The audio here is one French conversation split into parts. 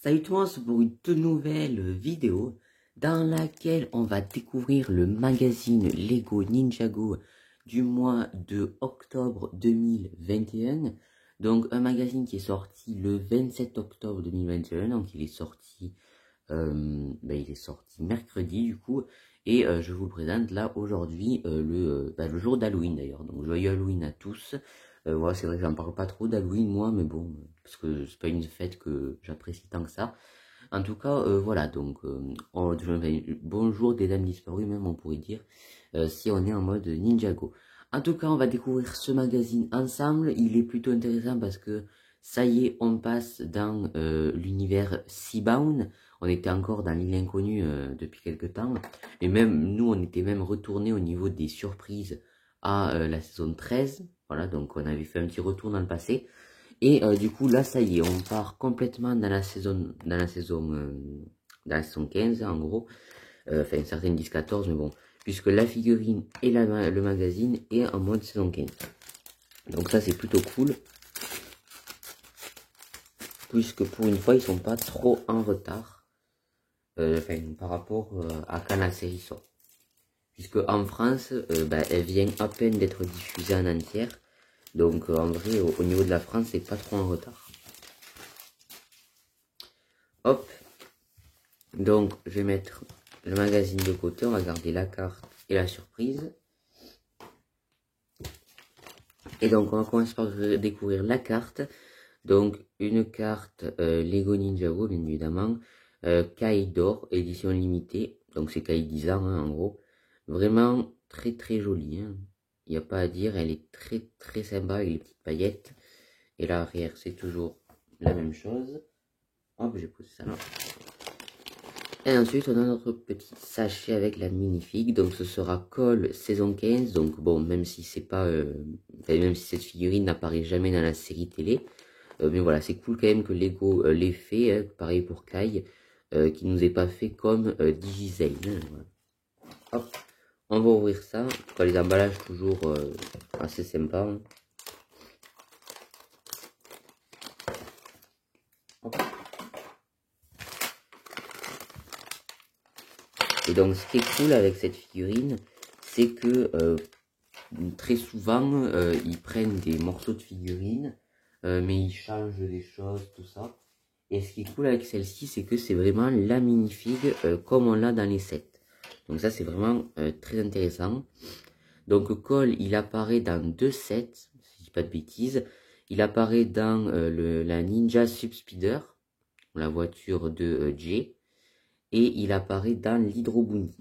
Salut tout le monde, c'est pour une toute nouvelle vidéo dans laquelle on va découvrir le magazine Lego Ninjago du mois de octobre 2021. Donc un magazine qui est sorti le 27 octobre 2021, donc il est sorti mercredi du coup, et je vous le présente là aujourd'hui, le jour d'Halloween d'ailleurs. Donc joyeux Halloween à tous. Voilà, c'est vrai que j'en parle pas trop d'Halloween moi, mais bon, parce que c'est pas une fête que j'apprécie tant que ça. En tout cas, voilà, donc bonjour des dames disparues même on pourrait dire, si on est en mode Ninjago. En tout cas, on va découvrir ce magazine ensemble. Il est plutôt intéressant parce que ça y est, on passe dans l'univers Seabound. On était encore dans l'île inconnue depuis quelques temps. Et même nous, on était même retourné au niveau des surprises à la saison 13. Voilà, donc on avait fait un petit retour dans le passé. Et du coup, là, ça y est, on part complètement dans la saison 15, en gros. Enfin, certaines disent 14, mais bon. Puisque la figurine et le magazine est en mode saison 15. Donc ça, c'est plutôt cool. Puisque pour une fois, ils sont pas trop en retard. Par rapport à quand la série sort. Puisque en France, elle vient à peine d'être diffusée en entière. Donc en vrai, au niveau de la France, c'est pas trop en retard. Hop. Donc je vais mettre le magazine de côté, on va garder la carte et la surprise. Et donc on va commencer par découvrir la carte. Donc une carte Lego Ninjago bien évidemment. Kai d'or, édition limitée. Donc c'est Kai 10 ans hein, en gros. Vraiment très très jolie. Hein. Il n'y a pas à dire, elle est très très sympa avec les petites paillettes. Et l'arrière c'est toujours la même chose. Hop, j'ai posé ça là. Et ensuite, on a notre petit sachet avec la minifig. Donc, ce sera Cole saison 15. Donc, bon, même si c'est pas, même si cette figurine n'apparaît jamais dans la série télé. Mais voilà, c'est cool quand même que Lego l'ait fait. Hein, pareil pour Kai, qui nous est pas fait comme Digizane. Hein, voilà. Hop, on va ouvrir ça. En tout cas, les emballages toujours assez sympas. Hein. Hop. Et donc, ce qui est cool avec cette figurine, c'est que très souvent, ils prennent des morceaux de figurines, mais ils changent les choses, tout ça. Et ce qui est cool avec celle-ci, c'est que c'est vraiment la minifig comme on l'a dans les sets. Donc ça, c'est vraiment très intéressant. Donc Cole, il apparaît dans 2 sets, si je dis pas de bêtises. Il apparaît dans la Ninja Subspeeder, la voiture de Jay. Et il apparaît dans l'Hydro Bunny.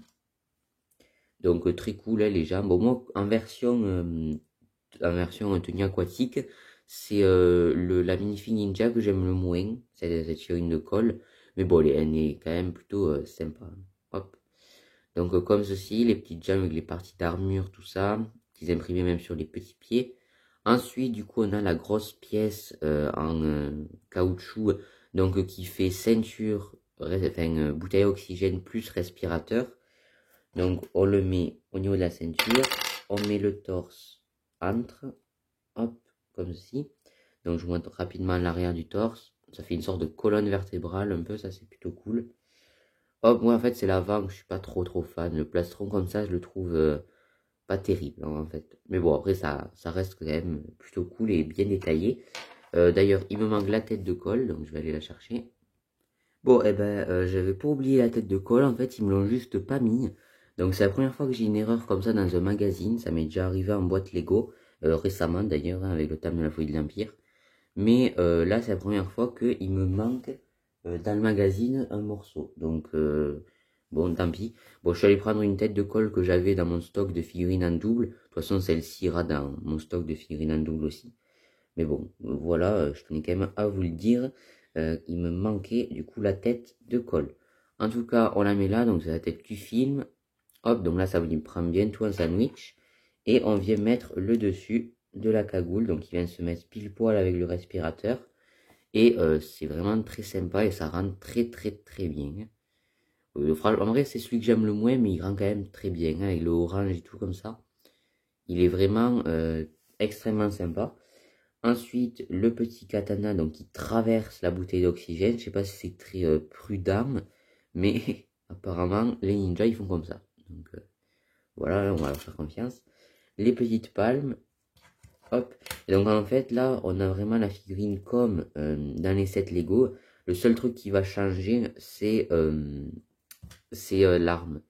Donc très cool hein, les gens. Bon moi en version tenue aquatique, c'est la minifig ninja que j'aime le moins, cette figurine de Cole. Mais bon elle est quand même plutôt sympa. Hop. Donc comme ceci, les petites jambes avec les parties d'armure, tout ça, qu'ils imprimaient même sur les petits pieds. Ensuite du coup on a la grosse pièce en caoutchouc, donc qui fait ceinture, bouteille à oxygène plus respirateur. Donc on le met au niveau de la ceinture, on met le torse entre, hop, comme ceci. Donc je vous montre rapidement l'arrière du torse, ça fait une sorte de colonne vertébrale un peu, ça c'est plutôt cool. Hop, moi en fait c'est l'avant que je suis pas trop fan, le plastron comme ça je le trouve pas terrible hein, en fait. Mais bon après ça reste quand même plutôt cool et bien détaillé. D'ailleurs il me manque la tête de Cole, donc je vais aller la chercher. Bon et j'avais pas oublié la tête de Cole, en fait ils me l'ont juste pas mis. Donc c'est la première fois que j'ai une erreur comme ça dans un magazine, ça m'est déjà arrivé en boîte Lego, récemment d'ailleurs, hein, avec le thème de la folie de l'Empire. Mais là c'est la première fois qu'il me manque dans le magazine un morceau. Donc bon tant pis. Bon je suis allé prendre une tête de Cole que j'avais dans mon stock de figurines en double. De toute façon celle-ci ira dans mon stock de figurines en double aussi. Mais bon, voilà, je tenais quand même à vous le dire. Il me manquait du coup la tête de Cole. En tout cas, on la met là, donc c'est la tête du film. Hop, donc là ça vous prend bien tout un sandwich. Et on vient mettre le dessus de la cagoule, donc il vient se mettre pile poil avec le respirateur. Et c'est vraiment très sympa et ça rend très bien. En vrai c'est celui que j'aime le moins, mais il rend quand même très bien, hein, avec le orange et tout comme ça. Il est vraiment extrêmement sympa. Ensuite, le petit katana donc qui traverse la bouteille d'oxygène. Je sais pas si c'est très prudent, mais apparemment les ninjas ils font comme ça. Donc voilà, on va leur faire confiance. Les petites palmes. Hop. Et donc en fait là, on a vraiment la figurine comme dans les sets Lego. Le seul truc qui va changer, c'est l'arme.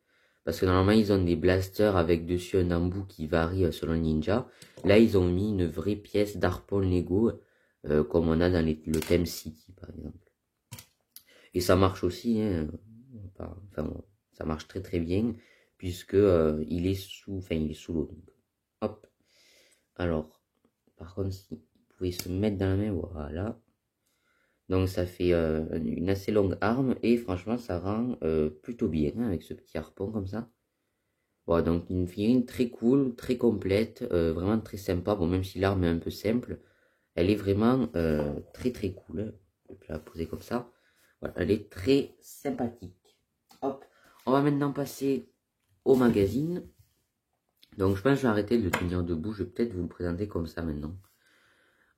Parce que normalement, ils ont des blasters avec dessus un embout qui varie selon le ninja. Là, ils ont mis une vraie pièce d'harpon Lego, comme on a dans le thème City, par exemple. Et ça marche aussi, hein. Enfin, bon, ça marche très très bien, puisque il est sous l'eau. Hop. Alors, par contre, si vous pouvez se mettre dans la main, voilà. Donc ça fait une assez longue arme et franchement ça rend plutôt bien hein, avec ce petit harpon comme ça. Voilà, donc une figurine très cool, très complète, vraiment très sympa. Bon, même si l'arme est un peu simple, elle est vraiment très très cool. Je vais la poser comme ça. Voilà, elle est très sympathique. Hop, on va maintenant passer au magazine. Donc je pense que je vais arrêter de le tenir debout. Je vais peut-être vous le présenter comme ça maintenant.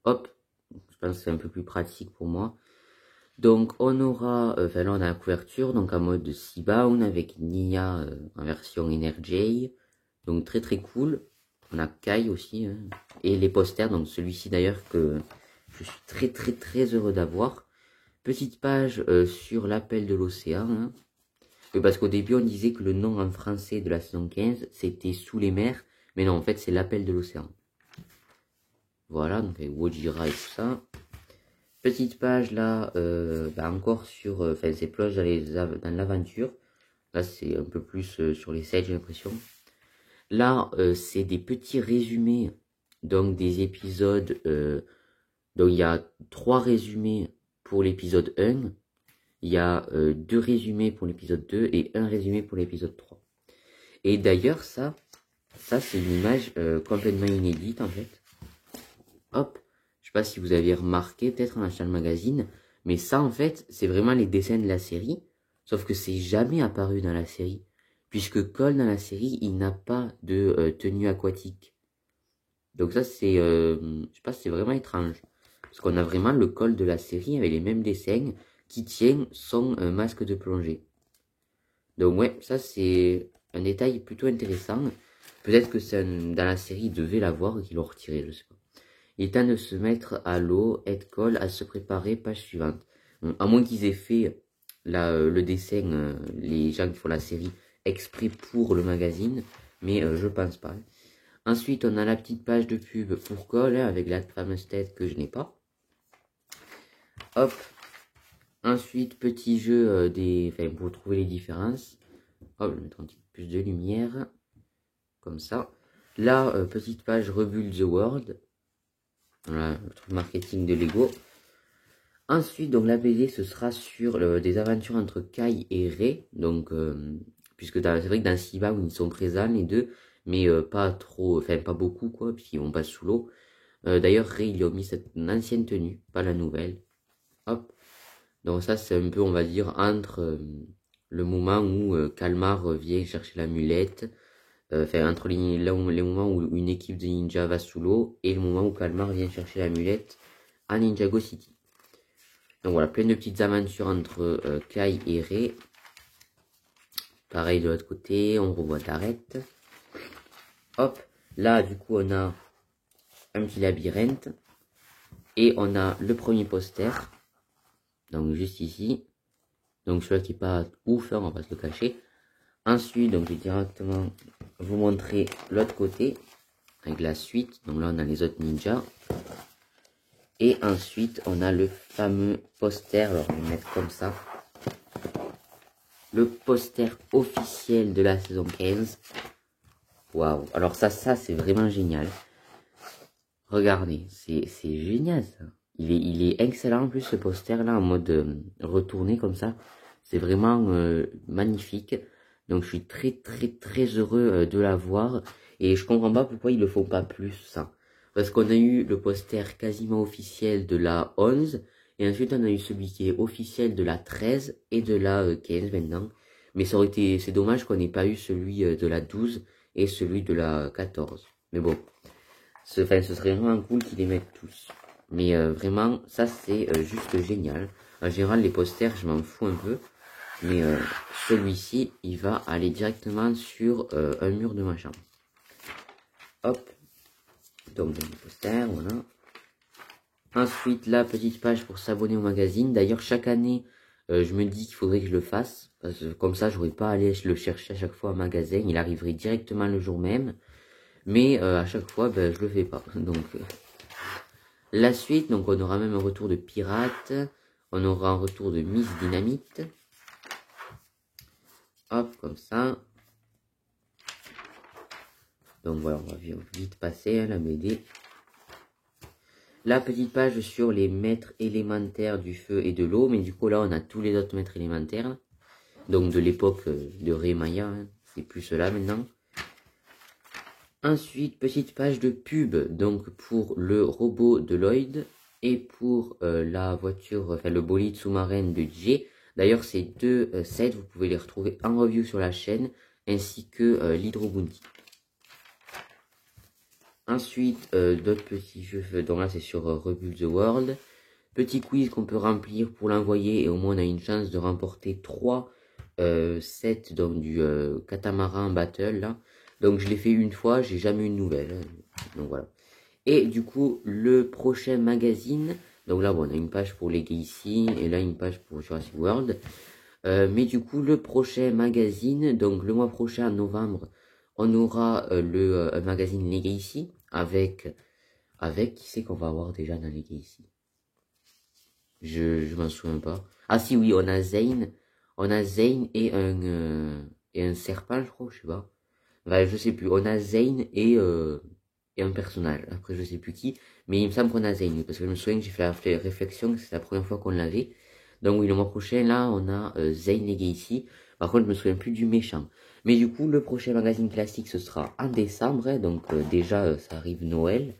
Hop, je pense que c'est un peu plus pratique pour moi. Donc on aura, là on a la couverture, donc en mode Seabound avec Nia en version Energy, donc très très cool. On a Kai aussi, hein. Et les posters, donc celui-ci d'ailleurs que je suis très très très heureux d'avoir. Petite page sur l'appel de l'océan, hein. Parce qu'au début on disait que le nom en français de la saison 15 c'était Sous les mers, mais non en fait c'est l'appel de l'océan. Voilà, donc avec Wojira et tout ça. Petite page là, encore sur, c'est plonge dans l'aventure. Là c'est un peu plus sur les sites j'ai l'impression. Là c'est des petits résumés, donc des épisodes, donc il y a 3 résumés pour l'épisode 1. Il y a 2 résumés pour l'épisode 2 et 1 résumé pour l'épisode 3. Et d'ailleurs ça c'est une image complètement inédite en fait. Hop. Je sais pas si vous avez remarqué, peut-être en achetant le magazine, mais ça en fait, c'est vraiment les dessins de la série, sauf que c'est jamais apparu dans la série, puisque Cole dans la série, il n'a pas de tenue aquatique. Donc ça c'est, je sais pas, c'est vraiment étrange, parce qu'on a vraiment le Cole de la série avec les mêmes dessins qui tient son masque de plongée. Donc ouais, ça c'est un détail plutôt intéressant. Peut-être que dans la série, il devait l'avoir et qu'ils l'ont retiré, je sais pas. Il est temps de se mettre à l'eau, Ed Cole, à se préparer, page suivante. Bon, à moins qu'ils aient fait le dessin, les gens qui font la série, exprès pour le magazine, mais je pense pas. Ensuite, on a la petite page de pub pour Cole, hein, avec la fameuse tête que je n'ai pas. Hop. Ensuite, petit jeu pour trouver les différences. Hop, je vais mettre un petit peu plus de lumière. Comme ça. Là, petite page Rebuild the World. Voilà, le truc marketing de Lego. Ensuite, donc la BD, ce sera sur des aventures entre Kai et Rei. Donc, puisque c'est vrai que dans Siba, où ils sont présents les deux, mais pas trop, enfin pas beaucoup quoi, puisqu'ils vont pas sous l'eau. D'ailleurs, Rei, il a mis cette ancienne tenue, pas la nouvelle. Hop. Donc ça, c'est un peu, on va dire, entre le moment où Kalmar vient chercher l'amulette, entre les moments où une équipe de ninja va sous l'eau et le moment où Kalmar vient chercher l'amulette à Ninjago City. Donc voilà, plein de petites aventures entre Kai et Rei. Pareil de l'autre côté, on revoit Dareth. Hop, là du coup on a un petit labyrinthe. Et on a le premier poster. Donc juste ici. Donc celui-là qui est pas ouf, hein, on va pas se le cacher. Ensuite, donc je vais directement vous montrer l'autre côté. Avec la suite. Donc là on a les autres ninjas. Et ensuite, on a le fameux poster. Alors, je vais le mettre comme ça. Le poster officiel de la saison 15. Waouh. Alors ça c'est vraiment génial. Regardez, c'est génial ça. Il est excellent en plus ce poster là en mode retourné comme ça. C'est vraiment magnifique. Donc je suis très très très heureux de l'avoir. Et je comprends pas pourquoi ils le font pas plus ça. Parce qu'on a eu le poster quasiment officiel de la 11. Et ensuite on a eu celui qui est officiel de la 13 et de la 15 maintenant. Mais ça aurait été, c'est dommage qu'on n'ait pas eu celui de la 12 et celui de la 14. Mais bon, ce serait vraiment cool qu'ils les mettent tous. Mais vraiment, ça c'est juste génial. En général, les posters, je m'en fous un peu. Mais celui-ci, il va aller directement sur un mur de ma chambre. Hop. Donc, les posters, voilà. Ensuite, la petite page pour s'abonner au magazine. D'ailleurs, chaque année, je me dis qu'il faudrait que je le fasse. Parce que comme ça, je n'aurais pas à aller le chercher à chaque fois au magasin. Il arriverait directement le jour même. Mais à chaque fois, ben, je le fais pas. Donc, la suite, donc on aura même un retour de Pirate. On aura un retour de Miss Dynamite. Hop, comme ça. Donc voilà, on va vite passer hein, la BD. La petite page sur les maîtres élémentaires du feu et de l'eau. Mais du coup, là, on a tous les autres maîtres élémentaires. Donc de l'époque de Rémaya. Hein. C'est plus cela maintenant. Ensuite, petite page de pub. Donc pour le robot de Lloyd. Et pour la voiture, enfin le bolide sous-marin de Jay. D'ailleurs, ces deux sets, vous pouvez les retrouver en review sur la chaîne. Ainsi que l'Hydro Bounty. Ensuite, d'autres petits jeux, donc là c'est sur Rebuild the World. Petit quiz qu'on peut remplir pour l'envoyer et au moins on a une chance de remporter 3 sets donc, du catamaran battle là. Donc je l'ai fait une fois, j'ai jamais eu de nouvelles. Hein. Donc voilà. Et du coup, le prochain magazine, donc là bon, on a une page pour les ici et là une page pour Jurassic World. Mais du coup, le prochain magazine, donc le mois prochain, en novembre, on aura le magazine Legacy avec qui c'est qu'on va avoir déjà dans Legacy? Je m'en souviens pas. Ah si oui, on a Zane et un serpent, je crois, je sais pas. Enfin, je sais plus. On a Zane et un personnage. Après, je sais plus qui, mais il me semble qu'on a Zane parce que je me souviens que j'ai fait la réflexion que c'est la première fois qu'on l'avait. Donc oui, le mois prochain, là, on a Zane Legacy. Par contre, je me souviens plus du méchant. Mais du coup, le prochain magazine classique, ce sera en décembre. Hein, donc déjà, ça arrive Noël.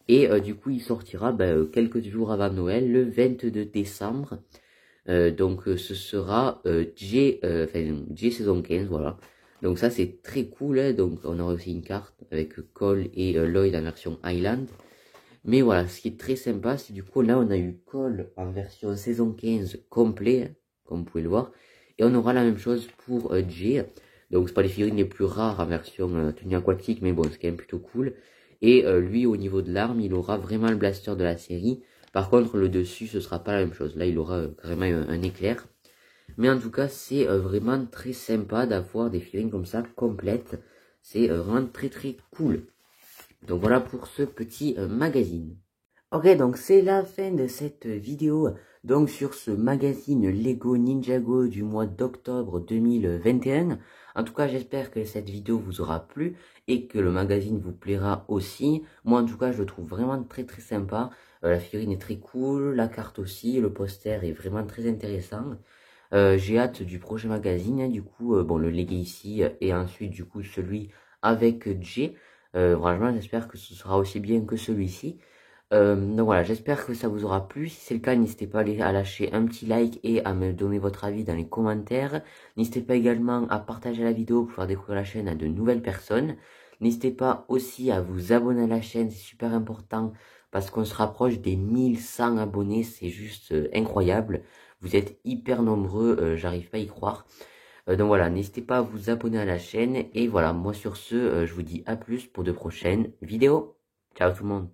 Et du coup, il sortira quelques jours avant Noël, le 22 décembre. Donc ce sera J saison 15, voilà. Donc ça, c'est très cool. Hein, donc on aura aussi une carte avec Cole et Lloyd en version Island. Mais voilà, ce qui est très sympa, c'est du coup, là, on a eu Cole en version saison 15 complet, hein, comme vous pouvez le voir. Et on aura la même chose pour Jay. Donc, c'est pas les figurines les plus rares en version tenue aquatique, mais bon, c'est quand même plutôt cool. Et lui, au niveau de l'arme, il aura vraiment le blaster de la série. Par contre, le dessus, ce sera pas la même chose. Là, il aura carrément un éclair. Mais en tout cas, c'est vraiment très sympa d'avoir des figurines comme ça, complètes. C'est vraiment très très cool. Donc voilà pour ce petit magazine. Ok, donc c'est la fin de cette vidéo. Donc sur ce magazine Lego Ninjago du mois d'octobre 2021. En tout cas, j'espère que cette vidéo vous aura plu et que le magazine vous plaira aussi. Moi, en tout cas, je le trouve vraiment très très sympa. La figurine est très cool, la carte aussi, le poster est vraiment très intéressant. J'ai hâte du prochain magazine, hein, du coup, bon, le Legacy et ensuite du coup celui avec Jay. Franchement, j'espère que ce sera aussi bien que celui-ci. Donc voilà, j'espère que ça vous aura plu. Si c'est le cas, n'hésitez pas à lâcher un petit like et à me donner votre avis dans les commentaires. N'hésitez pas également à partager la vidéo pour faire découvrir la chaîne à de nouvelles personnes. N'hésitez pas aussi à vous abonner à la chaîne, c'est super important parce qu'on se rapproche des 1100 abonnés, c'est juste incroyable. Vous êtes hyper nombreux, j'arrive pas à y croire. Donc voilà, n'hésitez pas à vous abonner à la chaîne. Et voilà, moi sur ce, je vous dis à plus pour de prochaines vidéos. Ciao tout le monde.